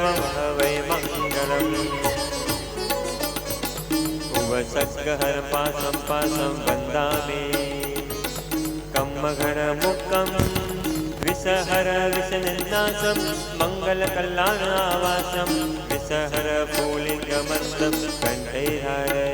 सर्वमहवै मङ्गलम् उवसद्गहर पासं पासं वन्दामि कम्मघनमुक्कं विषहर विषनिन्नासं मङ्गलकल्याणावासं विषहर फूलिङ्गमन्दं कण्ठे धारयामि